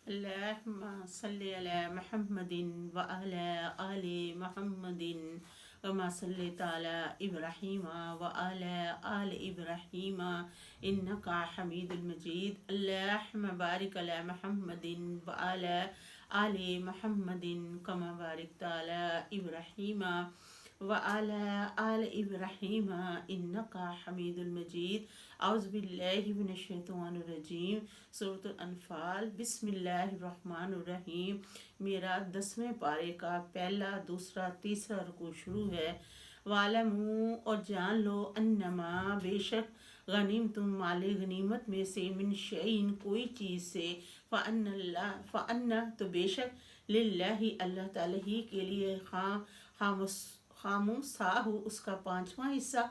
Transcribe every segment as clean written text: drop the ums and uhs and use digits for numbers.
اللهم صل على محمد وعلى آل محمد كما صليت على إبراهيم وعلى آل إبراهيم إنك حميد مجيد. اللهم بارك على محمد وعلى آل محمد كما باركت على إبراهيم وعلى آل إبراهيم إنك حميد مجيد. أعوذ بالله من الشیطان الرجیم. سورۃ الانفال. بسم اللہ الرحمن الرحیم. میرا 10ویں پارے کا پہلا، دوسرا، تیسرا رکوع شروع ہے. وَاعْلَمُوا اور جان لو، انما بے شک، غنیمتم مال غنیمت میں سے، من شیئن کوئی چیز سے، فَأَنَّ تو بے شک، للہ اللہ تعالیٰ ہی کے لیے، خاموساہ اس کا پانچواں حصہ،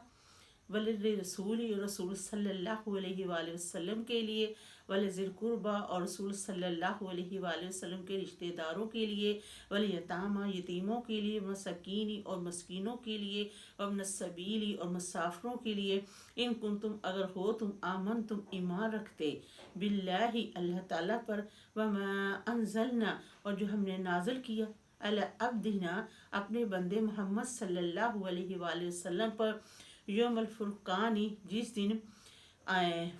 وللرسول رسول صلی اللہ علیہ وآلہ وسلم کے لیے، ولذی القربی اور رسول صلی اللہ علیہ وآلہ وسلم کے رشتہ داروں کے لیے، والیتامی یتیموں کے لیے، مساکین اور مسکینوں کے لیے، وابن السبیل اور مسافروں کے لیے، ان کنتم اگر ہو تم، آمنتم ایمان رکھتے، باللہ اللہ تعالیٰ پر، وما انزلنا اور جو ہم نے نازل کیا، علی عبدنا اپنے بندے محمد صلی اللہ علیہ وآلہ وسلم پر، یوم الفرقانی جس دن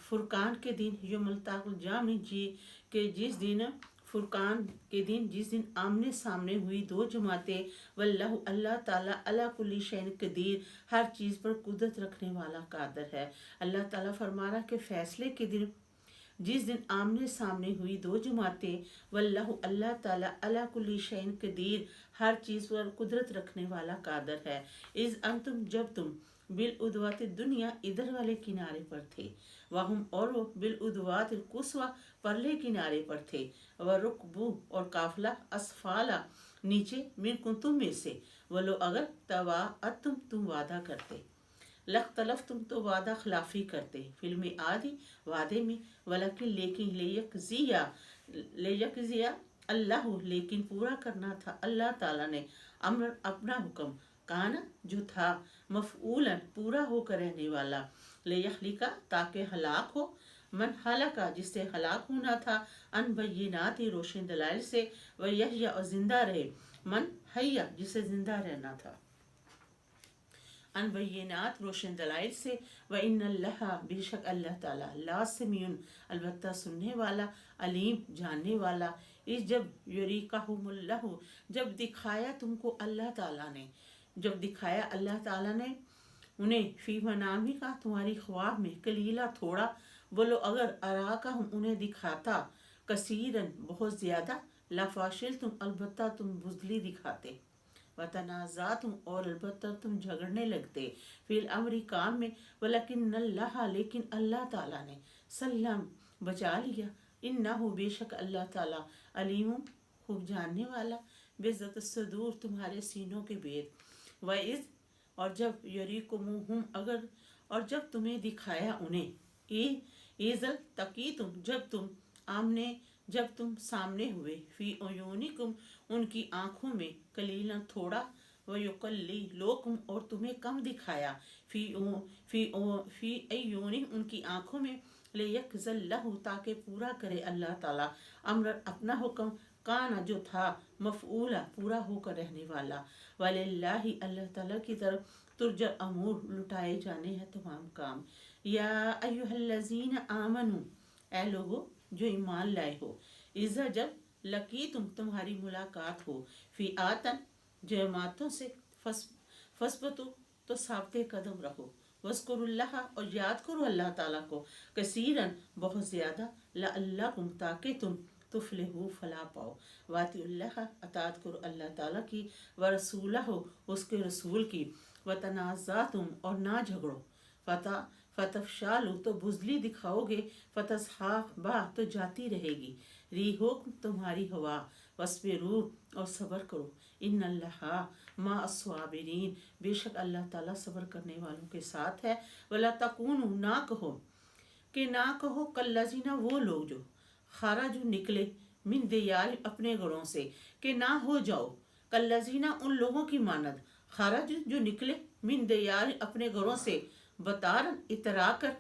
فرقان کے دن، یوم التاق الجمع جی کہ جس دن فرقان کے دن، جس دن آمنے سامنے ہوئی دو جماعتیں، واللہ اللہ تعالیٰ علی کل شیء قدیر ہر چیز پر قدرت رکھنے والا قادر ہے. اللہ تعالیٰ فرما رہا کہ فیصلے کے دن، جس دن آمنے سامنے ہوئی دو جماعتیں، واللہ اللہ تعالیٰ علی کل شیء قدیر ہر چیز پر قدرت رکھنے والا قادر ہے. اذ انتم جب تم، بالعدوات الدنیا ادھر والے کنارے پر تھے، وہم اور وہ بالعدوات القصوی پرلے کنارے پر تھے، ورکبو اور قافلہ، اسفالا نیچے، منکم تم میں سے، ولو اگر تواعدتم تم وعدہ کرتے، لاختلفتم تو وعدہ خلافی کرتے، فی المیعاد وعدے میں، ولیکن لیکن، لیجزیہ اللہ لیکن پورا کرنا تھا اللہ تعالیٰ نے، امر اپنا حکم، کانا جو تھا، مفعولا پورا ہو کر رہنے والا، لیہلکا تاکہ ہلاک ہو، من ہلاکا جس سے ہلاک ہونا تھا، ان بینات روشن دلائل سے، ویحیا اور زندہ رہے، من حیا جسے زندہ رہنا تھا، ان بینات روشن دلائل سے، وَإِنَّ اللَّهَ بے شک اللہ تعالیٰ، لا سمیع البتہ سننے والا، علیم جاننے والا، اس جب یریکہم اللہ جب دکھایا تم کو اللہ تعالیٰ نے، جب دکھایا اللہ تعالیٰ نے انہیں، فی منامی کا تمہاری خواب میں، قلیلہ تھوڑا، بولو اگر اراکہم انہیں دکھاتا، کثیرن بہت زیادہ، لفاشل تم البتہ تم بزدلی دکھاتے، وتنازعتم اور البتہ تم جھگڑنے لگتے، فی الامر کام میں، ولیکن اللہ لیکن اللہ تعالیٰ نے، سلم بچا لیا، انہ بے شک اللہ تعالیٰ، علیم خوب جاننے والا، بذات الصدور تمہارے سینوں کے بید، وَإِذْ اور جب، یریکموہم اگر اور جب تمہیں دکھایا انہیں، اِذ التقیتم جب تم سامنے ہوئے، فی عیونکم ان کی آنکھوں میں، قلیلا تھوڑا، ویقلیلوکم اور تمہیں کم دکھایا، فی عیونہم ان کی آنکھوں میں، لیقضی اللہ تاکہ پورا کرے اللہ تعالیٰ، امر اپنا حکم، کانا جو تھا، مفعولا پورا ہو کر رہنے والا، وللہ اللہ تعالیٰ کی طرف، ترجع امور لٹائے جانے ہیں تمام کام. یا ایھا الذین آمنو اے لوگو جو ایمان لائے ہو، اذا جب لقیتم تمہاری ملاقات ہو، فئاتن جماعتوں سے، فثبتوا تو ثابت قدم رہو، واذکروا اللہ اور یاد کرو اللہ تعالیٰ کو، کثیرن بہت زیادہ، لعلکم تاکہ تم تفلحوا فلاح پاؤ، واطیعوا اللہ اطاعت کرو اللہ تعالیٰ کی، ورسولہ اس کے رسول کی، وتنازعتم اور نہ جھگڑو، فتفشلوا تو بزدلی دکھاؤ گے، فتذہب تو جاتی رہے گی، ریحکم تمہاری ہوا، واصبروا اور صبر کرو، ان اللہ مع الصابرین بے شک اللہ تعالیٰ صبر کرنے والوں کے ساتھ ہے، ولا تکونوا نہ کہو کالذین وہ لوگ جو خرجوا نکلے، من دیار اپنے گھروں سے، کہ نہ ہو جاؤ، کالذین ان لوگوں کی مانند، خرج جو نکلے، من دیار اپنے گھروں سے، بطارن اترا کر،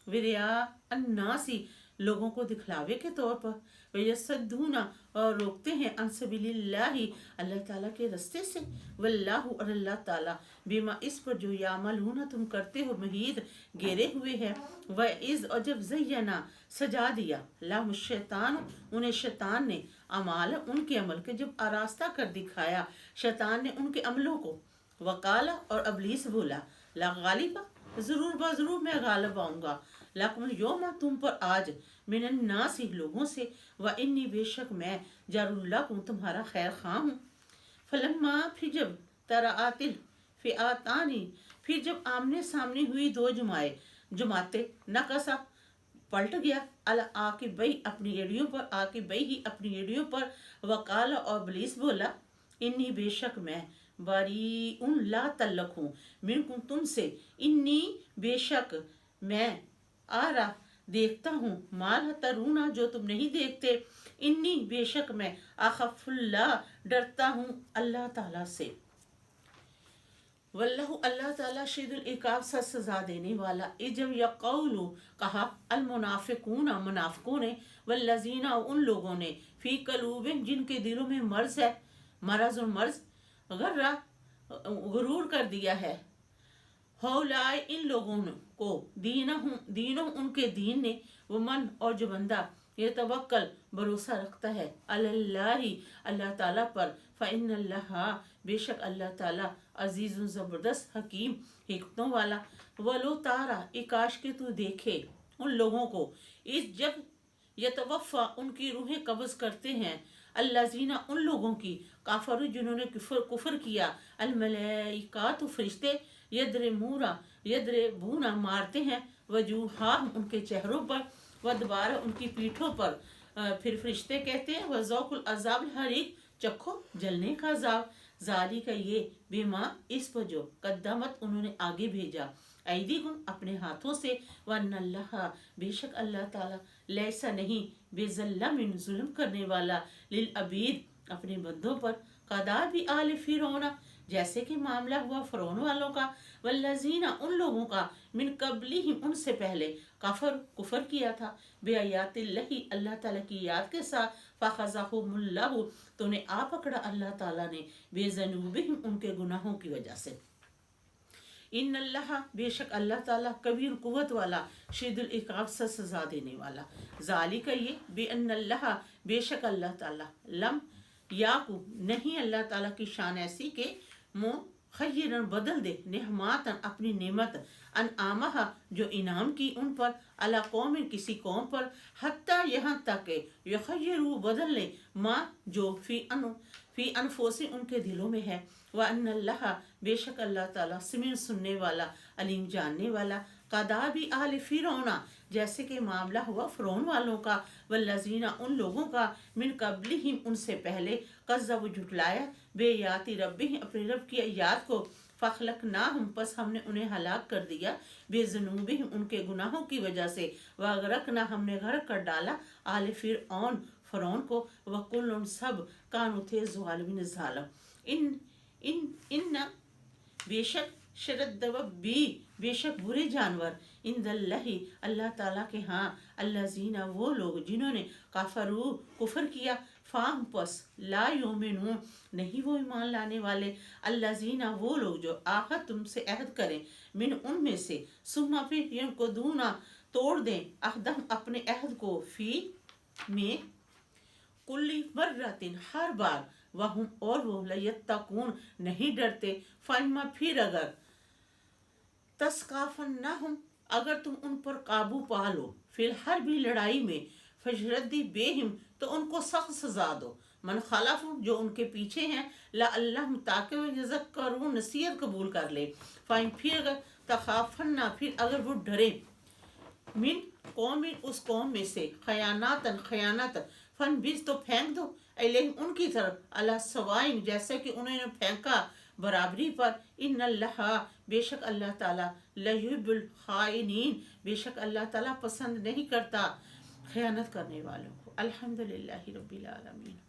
وریا الناسی लोगों को दिखलावे के तौर पर, वयसद्दूना और रोकते हैं अन सबीलिल्लाहि अल्लाह ताला के रास्ते से, वल्लाहु और अल्लाह ताला बिमा इस पर जो यामलूना तुम करते हो मुहीत घेरे हुए है। व इज़ और जब ज़य्यना सजा दिया लहुम शैतान उन्हें शैतान ने अमाल उनके अमल के जब आरास्ता कर दिखाया शैतान ने उनके अमलों को, वकाला और अबलीस बोला ला गालिबा ज़रूर मैं गालिब आऊँगा, लकुम योमा तुम पर आज मिनन नास ही लोगों से, व इन्नी बेशक मैं जारुल्लाकुम तुम्हारा खैर खां हूँ। फलम्मा फिर जब तरातिल फिआतानी फिर जब आमने सामने हुई दो जुमाते नकसा पलट गया अल आके बई अपनी एड़ियों पर आके बई ही अपनी एड़ियों पर, वकाल और बलीस बोला इन्नी बेशक मैं बारी उन ला तल्लक हूँ मिनकुम तुमसे, इन्नी बेशक मैं आ रहा देखता हूँ माल तरूना जो तुम नहीं देखते, इन्नी बेशक मैं आखफुल्ला डरता हूँ अल्लाह ताला से, वल्लाहु अल्लाह ताला शदीदुल इकाब सजा देने वाला। जब यक़ौलु कहा अल मुनाफिकूना मुनाफिकों ने, वल्लज़ीना उन लोगों ने, फ़ी क़ुलूबिहिम जिनके दिलों में मर्ज़ है, मर्ज़ गर्रा गुरूर कर दिया है, हौलाए इन लोगों को दीनों उनके दीन ने, वमन और जो बंदा ये तवक्कल भरोसा रखता है अल्लाही अल्लाह ताला पर, फ़इन्नल्लाह बेशक अल्लाह ताला अजीज़ुन ज़बरदस्त हकीम हिकमतों वाला। वलो तारा इकाश के तू देखे उन लोगों को इस जब यतवफ़ा उनकी रूहें कब्ज़ करते हैं, अल्लाज़ीना उन लोगों की काफरू जिन्होंने कुफर किया, अल मलाइकातु फरिश्ते यद्रिबूना मारते हैं, वजूहाहुम उनके चेहरों पर, वदबारा उनकी पीठों पर, फिर फरिश्ते कहते हैं वज़ौकुल अज़ाब हरीक चखो जलने का अज़ाब, जाली का ये बेमा इस पर जो कद्दमत उन्होंने आगे भेजा, ऐदीकुम अपने हाथों से, वन्नल्लाह बेशक अल्लाह ताला लैसा नहीं बेज़ल्लमिन जुल्म करने वाला लिल अबीद अपने बंदों पर, कदा भी आले फिरौना जैसे कि मामला हुआ फ़िरौन वालों का, वल्लज़ीना उन लोगों का मिन क़ब्लिहिम उनसे पहले कुफर किया था, बेआयातिल्लाहि अल्लाह ताला की याद के साथ, फ़अख़ज़हुमुल्लाहु तो उन्हें आ पकड़ा अल्लाह ताला ने, बेज़नूबिहिम उनके गुनाहों की वजह से। इन्नल्लाह बेशक अल्लाह ताला कबीर कुव्वत वाला शदीदुल इक़ाब सजा देने वाला। ज़ालिका ये बेअन्नल्लाह बेशक अल्लाह ताला लम याकू नहीं अल्लाह ताला की शान ऐसी के मुखय्यरन बदल दे नेहमातन अपनी नेमत अन आमहा जो इनाम की उन पर, अला कौम किसी कौम पर, हत्ता यहाँ तक यखय्यरू बदल ले माँ जो फी अनफोसी उनके दिलों में है, व अन्नल्लाह बेशक अल्लाह ताला समीर सुनने वाला अलीम जानने वाला। कदा भी आले फिरौना जैसे कि मामला हुआ फ़िरौन वालों का, वल्लज़ीना उन लोगों का मिन क़ब्लिहिम उनसे पहले, कज़्ज़बू झुटलाया बेयाति रब्बिहिम अपने रब की आयात को, फ़अख़लक़नाहुम पस हमने उन्हें हलाक कर दिया, बेज़ुनूबिहिम उनके गुनाहों की वजह से, वअग़रक़ना हमने गर्क कर डाला आले फ़िरौन को, वकुल्लुन सब कानू थे ज़ालिमीन ज़ालिम। इन बेशक शरद्दवब्बी बेशक बुरे जानवर इंदल्लाहि अल्लाह ताला के हाँ, अल्लज़ीना वो लोग जिन्होंने काफरू कुफर किया, फाम पस ला युमिनून नहीं वो ईमान लाने वाले, अल्लज़ीना वो लोग जो आहद तुमसे अहद करें, मिन उनमें से, सुम्मा फिर यनकुदूना तोड़ दें, अहदम अपने अहद को, फी में कुल्ली मर्रतिन हर बार, वहुम और वो लयत्तकून नहीं डरते, फइम्मा फिर अगर तस्काफन्नहुम अगर तुम उन पर काबू पा लो, फिर हर भी लड़ाई में, फशरद्दी बेहिम तो उनको सख्त सजा दो, मन खलफ जो उनके पीछे हैं, ला अल्लाह ताकि वे यज़क्करून नसीहत कबूल कर ले, फाइन फिर अगर तखाफन्ना फिर अगर वो डरे, मिन कौमिन उस कौम में से, खयानत फन बीज तो फेंक दो, अलैहिम उनकी तरफ, अला सवाइन जैसे कि उन्होंने फेंका बराबरी पर, इन्नल्लाह बेशक अल्लाह ताला लयुहिब्बुल खाइनीन बेशक अल्लाह ताला पसंद नहीं करता खयानत करने वालों को। अल्हम्दुलिल्लाहि रब्बिल आलमीन।